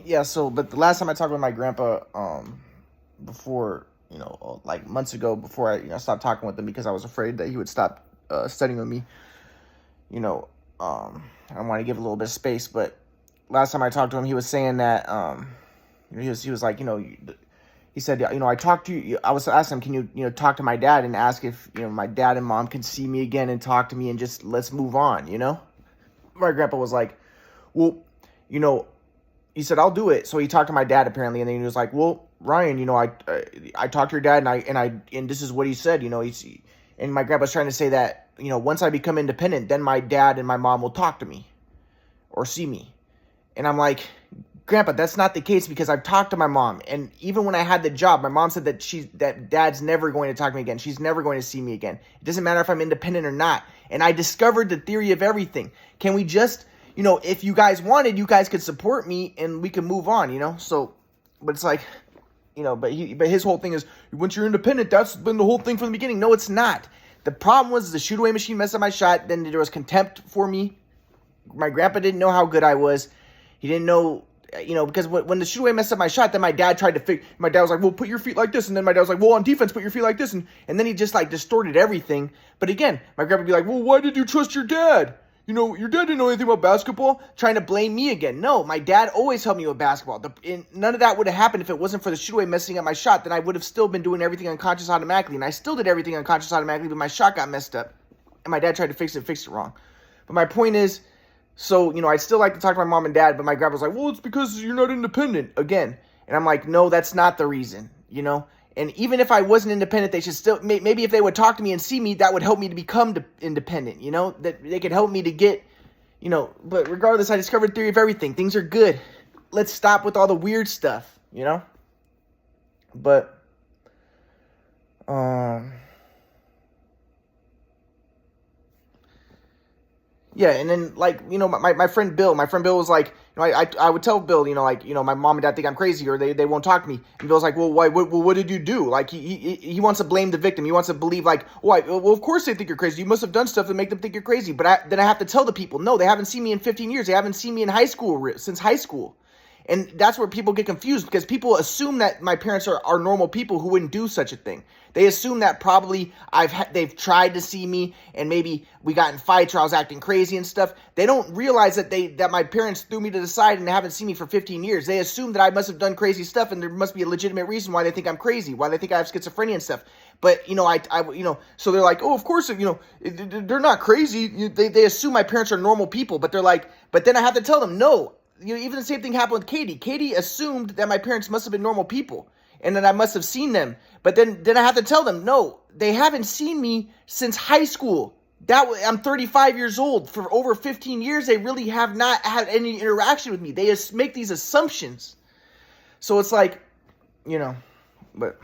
Yeah, so but the last time I talked with my grandpa, before, like months ago, before I stopped talking with him because I was afraid that he would stop studying with me. You know, I want to give a little bit of space, but last time I talked to him, he was saying that he was like, he said, I talked to you. I was asking him, can you talk to my dad and ask if my dad and mom can see me again and talk to me and just let's move on. My grandpa was like, well, you know, he said, I'll do it. So he talked to my dad apparently, and then he was like, well, Ryan, I talked to your dad, and this is what he said. And my grandpa's trying to say that once I become independent, then my dad and my mom will talk to me or see me. And I'm like, Grandpa, that's not the case, because I've talked to my mom, and even when I had the job, my mom said that dad's never going to talk to me again. She's never going to see me again. It doesn't matter if I'm independent or not. And I discovered the theory of everything. Can we just, if you guys wanted, you guys could support me and we can move on. So, but it's like, but his whole thing is, once you're independent, that's been the whole thing from the beginning. No, it's not. The problem was the shoot away machine messed up my shot. Then there was contempt for me. My grandpa didn't know how good I was. He didn't know, because when the shoot away messed up my shot, then my dad tried to fix. My dad was like, well, put your feet like this. And then my dad was like, well, on defense, put your feet like this. And then he just like distorted everything. But again, my grandpa would be like, well, why did you trust your dad? Your dad didn't know anything about basketball, trying to blame me again. No, my dad always helped me with basketball. None of that would have happened if it wasn't for the shoot away messing up my shot. Then I would have still been doing everything unconscious automatically. And I still did everything unconscious automatically, but my shot got messed up. And my dad tried to fix it wrong. But my point is, so, I'd still like to talk to my mom and dad, but my grandpa's like, well, it's because you're not independent again. And I'm like, no, that's not the reason, And even if I wasn't independent, they should still, maybe if they would talk to me and see me, that would help me to become independent, that they could help me to get, but regardless, I discovered theory of everything. Things are good. Let's stop with all the weird stuff, But, yeah, and then, like, my friend Bill was like, I would tell Bill, my mom and dad think I'm crazy, or they won't talk to me. And Bill's like, well, why, what did you do? Like, he wants to blame the victim. He wants to believe, like, well, of course they think you're crazy. You must have done stuff to make them think you're crazy. But then I have to tell the people, no, they haven't seen me in 15 years. They haven't seen me in high school, since high school. And that's where people get confused, because people assume that my parents are normal people who wouldn't do such a thing. They assume that probably they've tried to see me, and maybe we got in fights or I was acting crazy and stuff. They don't realize that my parents threw me to the side and haven't seen me for 15 years. They assume that I must have done crazy stuff, and there must be a legitimate reason why they think I'm crazy, why they think I have schizophrenia and stuff. But so they're like, oh, of course, they're not crazy. They assume my parents are normal people, but they're like, but then I have to tell them, no. Even the same thing happened with Katie. Katie assumed that my parents must have been normal people, and that I must have seen them. But then I have to tell them, no, they haven't seen me since high school. I'm 35 years old. For over 15 years, they really have not had any interaction with me. They just make these assumptions. So it's like, but...